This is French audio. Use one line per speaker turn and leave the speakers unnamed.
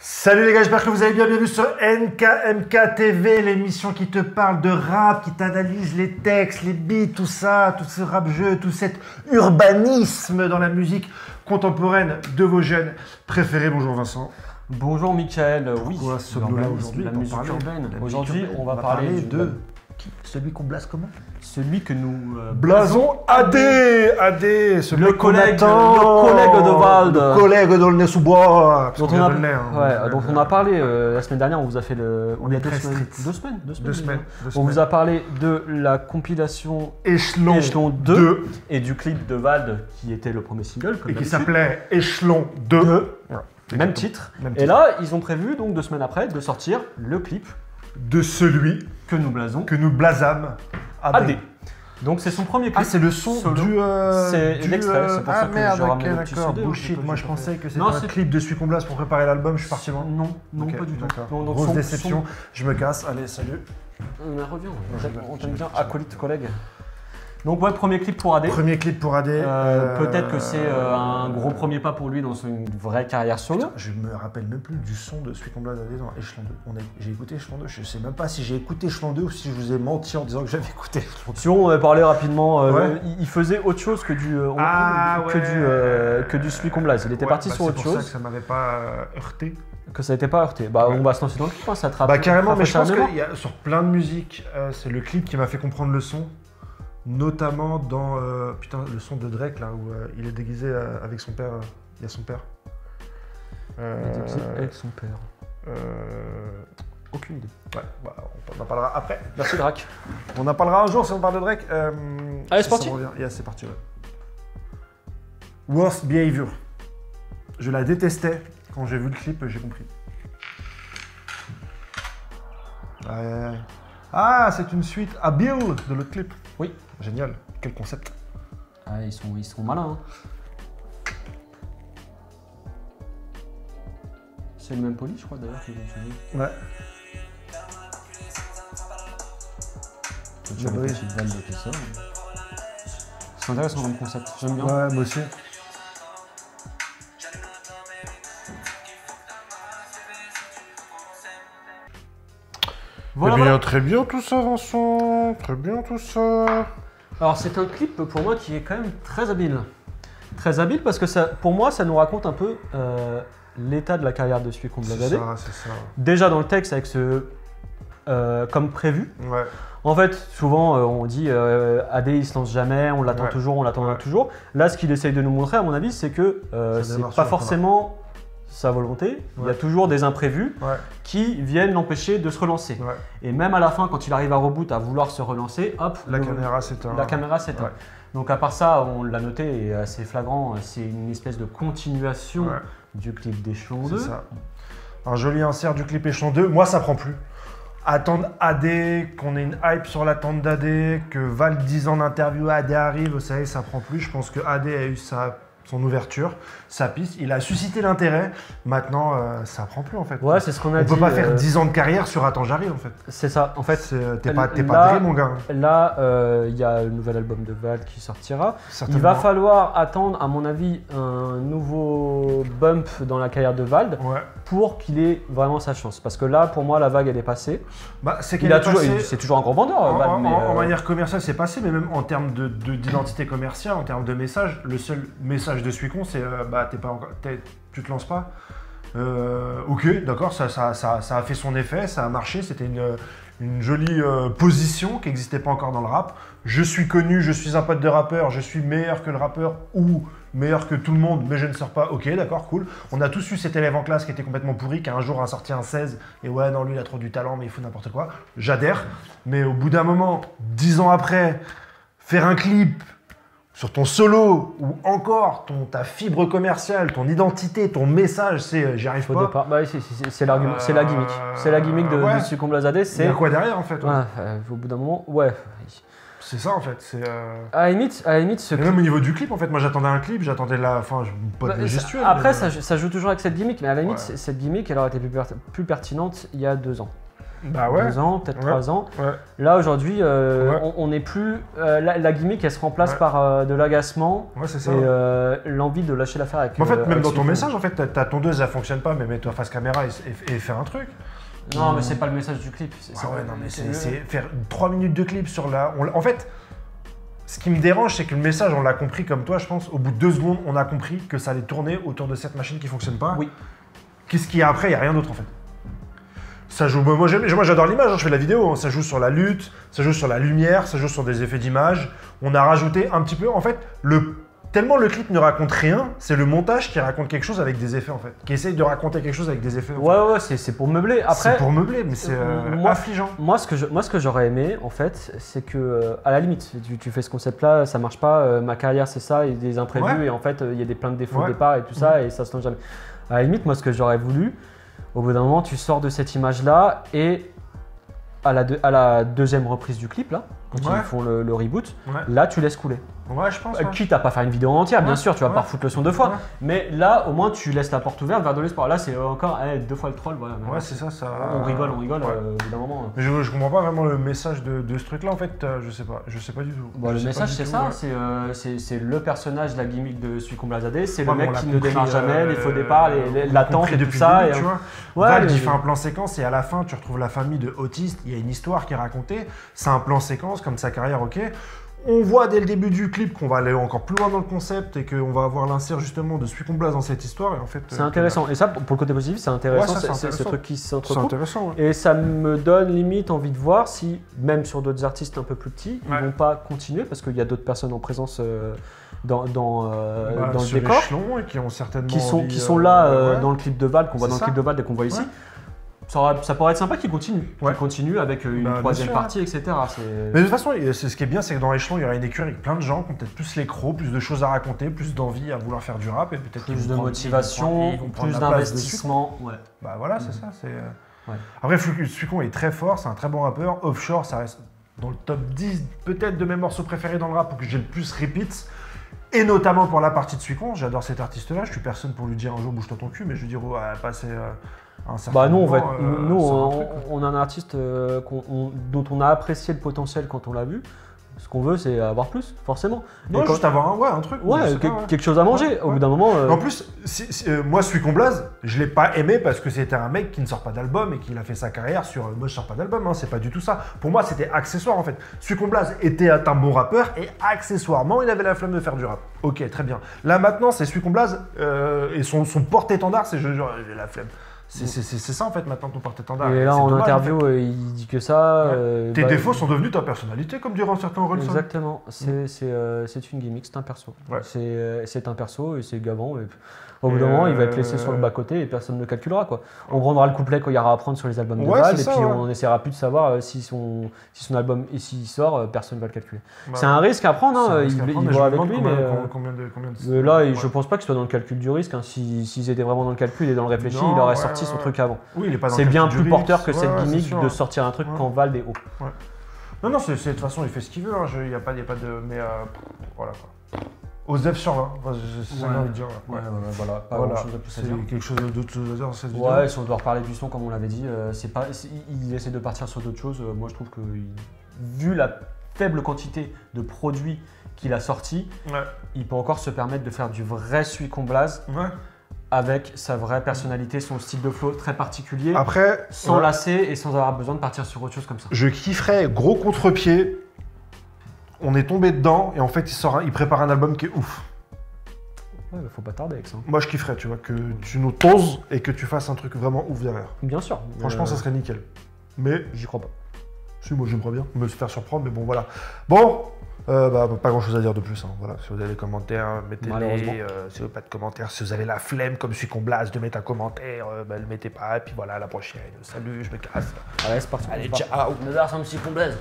Salut les gars, j'espère que vous allez bien. Bienvenue sur NKMK TV, l'émission qui te parle de rap, qui t'analyse les textes, les beats, tout ça, tout ce rap-jeu, tout cet urbanisme dans la musique contemporaine de vos jeunes préférés. Bonjour Vincent.
Bonjour Michael, oui,
Quoi, ce bleu-là aujourd'hui,
la
pour
musique
parler
urbaine.
de la
Aujourd'hui,
musique
on va
urbaine.
parler
de qui? Celui qu'on blase comment?
celui que nous
Blason AD, celui
le
qu'on
collègue,
attend,
le collègue de Vald.
le collègue dans le nez sous bois,
dont on a parlé la semaine dernière. On vous a fait
On est très
deux
strict.
semaines. On vous a parlé de la compilation
Échelon
2 et du clip de Vald qui était le premier single, comme
et qui
d'habitude.
s'appelait Échelon 2.
Même titre.
Même
Et
titre.
là, ils ont prévu donc 2 semaines après de sortir le clip
De celui
que nous blasons.
que nous blasâmes
AD. Donc c'est son premier clip.
Ah, c'est le son
solo.
du.
C'est l'extrait, c'est pour ça
Ah
que
merde,
j'ai
ok,
ramené le petit
d'accord.
CD,
Bullshit,
hein,
moi
j'ai
je
pas
pensais
fait.
que c'était
Non,
un
c'est-
clip de celui qu'on blase pour préparer l'album, je suis parti loin.
Non,
Ok,
pas du tout.
d'accord.
Non, donc
Grosse
son-
déception, je me casse, allez, salut.
On revient, on t'aime bien, acolyte collègue. Donc ouais, premier clip pour AD.
Premier clip pour AD.
Peut-être que c'est un gros premier pas pour lui dans une vraie carrière solo.
Putain, je me rappelle même plus du son de celui qu'on blase AD dans Échelon 2. J'ai écouté Échelon 2, je sais même pas si j'ai écouté Échelon 2 ou si je vous ai menti en disant que j'avais écouté Échelon 2.
Si on avait parlé rapidement,
Ouais.
il faisait autre chose que du celui qu'on blase. Il était
Ouais,
parti
bah,
sur autre
C'est pour ça
chose,
que ça m'avait pas heurté.
que ça n'était pas heurté. Bah
Ouais.
on va se lancer dans le clip, hein, ça te
Bah carrément, mais je pense
que
qu'il y a sur plein de musiques, c'est le clip qui m'a fait comprendre le son, notamment dans putain le son de Drake là où il est déguisé avec son père, il y a son père.
avec son père. Aucune idée.
Ouais, bah, on en parlera après.
Merci Drac.
On en parlera un jour si on parle de Drake.
Allez, c'est
si
parti.
ça revient. Yeah, c'est parti. Ouais. Worst Behavior. Je la détestais. Quand j'ai vu le clip, j'ai compris. Ah, c'est une suite à Bill de l'autre clip.
Oui.
Génial. Quel concept.
Ah, ils sont malins. Hein. C'est le même poli, je crois d'ailleurs qu'ils ont utilisé.
Ouais.
Tu as des petites vannes de tout ça. C'est intéressant comme concept, j'aime bien.
Ouais, moi aussi.
Voilà.
Très bien tout ça, Vincent. Très bien tout ça.
Alors c'est un clip pour moi qui est quand même très habile. Très habile parce que ça, pour moi ça nous raconte un peu l'état de la carrière de celui qu'on
C'est
bladait.
ça, c'est ça.
Déjà dans le texte avec ce comme prévu.
Ouais.
En fait, souvent on dit AD il se lance jamais, on l'attend
Ouais.
toujours, on l'attend
Ouais.
toujours. Là ce qu'il essaye de nous montrer à mon avis c'est que c'est
démarre
pas
sur
forcément sa volonté, il y a
Ouais.
toujours des imprévus
Ouais.
qui viennent l'empêcher de se relancer.
Ouais.
Et même à la fin quand il arrive à reboot à vouloir se relancer, hop,
La caméra s'éteint.
la caméra s'éteint.
Ouais.
Donc à part ça, on l'a noté et assez flagrant, c'est une espèce de continuation
Ouais.
du clip d'Échelon 2.
C'est ça. Un joli insert du clip Échelon 2. Moi, ça prend plus. Attendre AD, qu'on ait une hype sur l'attente d'AD, que Val 10 ans d'interview AD arrive, vous savez, ça prend plus. Je pense que AD a eu son ouverture, sa piste. Il a suscité l'intérêt. Maintenant, ça prend plus en fait.
Ouais, c'est ce qu'on a
On
dit.
peut pas faire 10 ans de carrière sur Attends, j'arrive en fait.
C'est ça. En fait,
T'es
là-
pas Dre, mon gars.
là, il y a le nouvel album de Vald qui sortira. Il
Certainement.
va falloir attendre, à mon avis, un nouveau bump dans la carrière de Vald
Ouais.
pour qu'il ait vraiment sa chance. Parce que là, pour moi, la vague, elle est passée.
Bah, c'est
Il
qu'elle
a
est
toujours,
passée-
c'est toujours un grand vendeur, Vald, mais,
En manière commerciale, c'est passé, mais même en termes d'identité commerciale, en termes de message, le seul message de Suicon, c'est bah, tu te lances pas. Ok, d'accord, ça a fait son effet, ça a marché, c'était une jolie position qui n'existait pas encore dans le rap. Je suis connu, je suis un pote de rappeur, je suis meilleur que le rappeur ou meilleur que tout le monde, mais je ne sors pas. Ok, d'accord, cool. On a tous eu cet élève en classe qui était complètement pourri, qui un jour a sorti un 16, et ouais, non, lui, il a trop du talent, mais il fout n'importe quoi. J'adhère. Mais au bout d'un moment, 10 ans après, faire un clip sur ton solo, ou encore ta fibre commerciale, ton identité, ton message, c'est j'y arrive
au
pas.
départ, bah, c'est l'argument, c'est la gimmick. C'est la gimmick de
ouais.
Suicon Blazadé.
Il y
C'est
a quoi derrière en fait? Ouais.
ouais, au bout d'un moment, ouais.
C'est ça en fait. C'est
À la limite, ce
et
clip.
même au niveau du clip, en fait, moi j'attendais un clip, j'attendais pas de gestuelle.
Après,
mais,
ça joue toujours avec cette gimmick, mais à la limite,
Ouais.
cette gimmick, elle aurait été plus pertinente il y a 2 ans.
Bah ouais.
2 ans, peut-être
Ouais.
3 ans.
Ouais.
Là, aujourd'hui,
Ouais.
on n'est plus. La gimmick, elle se remplace
Ouais.
par de l'agacement
Ouais, c'est ça.
et l'envie de lâcher l'affaire avec.
Mais en fait, même
avec
dans ton
Suicon.
message, en fait, ta tondeuse, elle fonctionne pas, mais mets-toi face caméra et fais un truc.
Non, mais c'est pas le message du clip.
Ah ouais, non, mais c'est faire 3 minutes de clip sur la. En fait, ce qui me dérange, c'est que le message, on l'a compris comme toi, je pense. Au bout de 2 secondes, on a compris que ça allait tourner autour de cette machine qui fonctionne pas.
Oui.
Qu'est-ce qu'il y a après? Il n'y a rien d'autre en fait. Ça joue. Moi, j'adore l'image, hein, je fais la vidéo. Hein. Ça joue sur la lutte, ça joue sur la lumière, ça joue sur des effets d'image. On a rajouté un petit peu. En fait, tellement le clip ne raconte rien, c'est le montage qui raconte quelque chose avec des effets en fait. Qui essaye de raconter quelque chose avec des effets. En fait.
Ouais, c'est pour meubler. Après,
c'est pour meubler, mais c'est
moi-
affligeant.
Moi, ce que j'aurais aimé, en fait, c'est que, à la limite, tu fais ce concept-là, ça marche pas, ma carrière c'est ça, il y a des imprévus,
Ouais.
et en fait, il y a plein de défauts
Ouais.
au départ et tout ça, et ça se tente jamais. À la limite, moi, ce que j'aurais voulu, au bout d'un moment, tu sors de cette image-là, et à la deuxième reprise du clip, là, quand
Ouais.
ils font le reboot,
Ouais,
là, tu laisses couler.
ouais je pense. Ouais.
Quitte à pas faire une vidéo entière, bien
Ouais.
sûr, tu vas
Ouais.
pas refoutre le son 2 fois,
Ouais.
mais là, au moins, tu laisses la porte ouverte vers de l'espoir. Là, c'est encore 2 fois le troll, voilà.
Ouais, c'est ça, ça.
On rigole,
Ouais.
au bout d'un moment.
Mais je comprends pas vraiment le message de ce truc-là, en fait, je sais pas du tout.
Bon,
Je
le
sais pas
message,
du
c'est
tout,
ça,
ouais.
c'est le personnage, la gimmick de Suicon Blazadé, c'est le
Ouais, mais
mec
on l'a
qui ne
compris,
démarre jamais, les faux départs,
on l'a
l'attente
compris
et tout
depuis
ça.
le début,
et
tu vois.
Ouais,
Val,
mais-
il fait un plan séquence et à la fin, tu retrouves la famille de autistes, il y a une histoire qui est racontée, c'est un plan séquence comme sa carrière, ok. On voit dès le début du clip qu'on va aller encore plus loin dans le concept et qu'on va avoir l'insert justement de Suicon Blaze dans cette histoire et en fait...
C'est intéressant. Et ça, pour le côté positif, c'est intéressant,
Ouais, ça, c'est
c'est ce
intéressant.
truc qui
C'est
s'entrecoupe.
intéressant, ouais.
Et ça me donne limite envie de voir si, même sur d'autres artistes un peu plus petits,
Ouais.
ils vont pas continuer, parce qu'il y a d'autres personnes en présence dans le
sur
décor.
l'échelon et qui ont certainement
Qui sont,
envie,
qui sont là
ouais.
dans le clip de Val, qu'on voit
C'est
dans le
ça.
clip de Val et qu'on voit ici.
Ouais.
Ça pourrait être sympa qu'ils continuent.
Ouais.
Qu'ils continuent avec une
Bah, bien
troisième
sûr,
partie, etc.
Mais de toute façon, ce qui est bien, c'est que dans l'échelon, il y aura une écurie avec plein de gens qui ont peut-être plus les crocs, plus de choses à raconter, plus d'envie à vouloir faire du rap et peut-être qu'ils
Plus
vont
de
prendre-
motivation,
ils vont prendre
plus
la place dessus.
d'investissement. Ouais.
Bah voilà, c'est ça. C'est.
Ouais.
Après, Suicon est très fort, c'est un très bon rappeur. Offshore, ça reste dans le top 10 peut-être de mes morceaux préférés dans le rap ou que j'ai le plus repeats. Et notamment pour la partie de Suicon, j'adore cet artiste-là. Je suis personne pour lui dire un jour bouge-toi ton cul, mais je lui dire passer un certain
Bah nous,
moment,
nous
sur un
on,
truc.
on a un artiste dont on a apprécié le potentiel quand on l'a vu. Ce qu'on veut, c'est avoir plus, forcément.
Non,
Et quand-
juste avoir un truc.
Ouais,
je sais pas, ouais.
quelque chose à manger.
Ouais,
Au bout
ouais.
d'un moment.
En plus, moi, Suicon Blaze, je l'ai pas aimé parce que c'était un mec qui ne sort pas d'album et qu'il a fait sa carrière sur moi je sors pas d'album, hein, c'est pas du tout ça. Pour moi, c'était accessoire en fait. Suicon Blaze était un bon rappeur et accessoirement, il avait la flamme de faire du rap. Ok, très bien. Là maintenant, c'est Suicon Blaze et son porte-étendard, c'est genre j'ai la flemme. C'est ça en fait maintenant ton porte-étendard.
Et là,
c'est
en
dommage,
interview,
en fait.
il dit que ça.
Tes
Bah,
défauts sont devenus ta personnalité, comme diront certains Orelsan.
Exactement. C'est une gimmick, c'est un perso.
Ouais.
C'est un perso et c'est gavant. Et au bout d'un moment, il va être laissé sur le bas-côté et personne ne calculera. Quoi. On prendra le couplet qu'il y aura à prendre sur les albums de
Ouais,
Val
c'est
et
ça,
puis
ouais.
on essaiera plus de savoir si son album, et s'il sort, personne ne va le calculer.
Bah,
C'est un risque à prendre,
c'est
hein,
un risque à
il
prendre, mais
voit
je me
avec
demande
lui.
combien de-
Mais là,
Ouais.
je pense pas qu'il soit dans le calcul du risque. Hein. S'ils étaient vraiment dans le calcul et dans le réfléchi,
Non,
il aurait
ouais,
sorti son
ouais.
truc avant.
Oui, il est pas dans
C'est
le
bien
calcul
plus
du
porteur
risque.
que cette
Ouais, c'est
gimmick
sûr.
de sortir un truc
Ouais.
quand Val est haut.
Non, de toute façon, il fait ce qu'il veut. Il n'y a pas de. Mais voilà quoi. Osef sur 20. Enfin, c'est ça que j'ai envie de dire.
Ouais, voilà, pas
Voilà.
grand chose de plus à
C'est
dire.
quelque chose d'autre chose à dire dans cette vidéo.
Ouais, si on doit reparler du son, comme on l'avait dit, il essaie de partir sur d'autres choses. Moi, je trouve que, vu la faible quantité de produits qu'il a sortis,
Ouais.
il peut encore se permettre de faire du vrai Suicon Blaze
Ouais.
avec sa vraie personnalité, son style de flow très particulier,
Après,
sans
ouais,
lasser et sans avoir besoin de partir sur autre chose comme ça.
je kifferais gros contre-pied. On est tombé dedans et en fait, il prépare un album qui est ouf.
Ouais, faut pas tarder avec ça.
Moi, je kifferais, tu vois, que tu nous toses et que tu fasses un truc vraiment ouf derrière.
Bien sûr.
Franchement, ça serait nickel. Mais
J'y crois pas.
si, moi j'aimerais bien me faire surprendre, mais bon voilà. Bon, pas grand chose à dire de plus. Hein. Voilà. Si vous avez des commentaires,
Malheureusement.
mettez-les. Si vous n'avez pas de commentaires, si vous avez la flemme comme Suicon Blaze de mettre un commentaire, le mettez pas. Et puis voilà, à la prochaine. Salut, je me casse.
Allez, c'est parti.
Allez,
on se
ciao.
part. 9h, c'est un petit Suicon Blaze.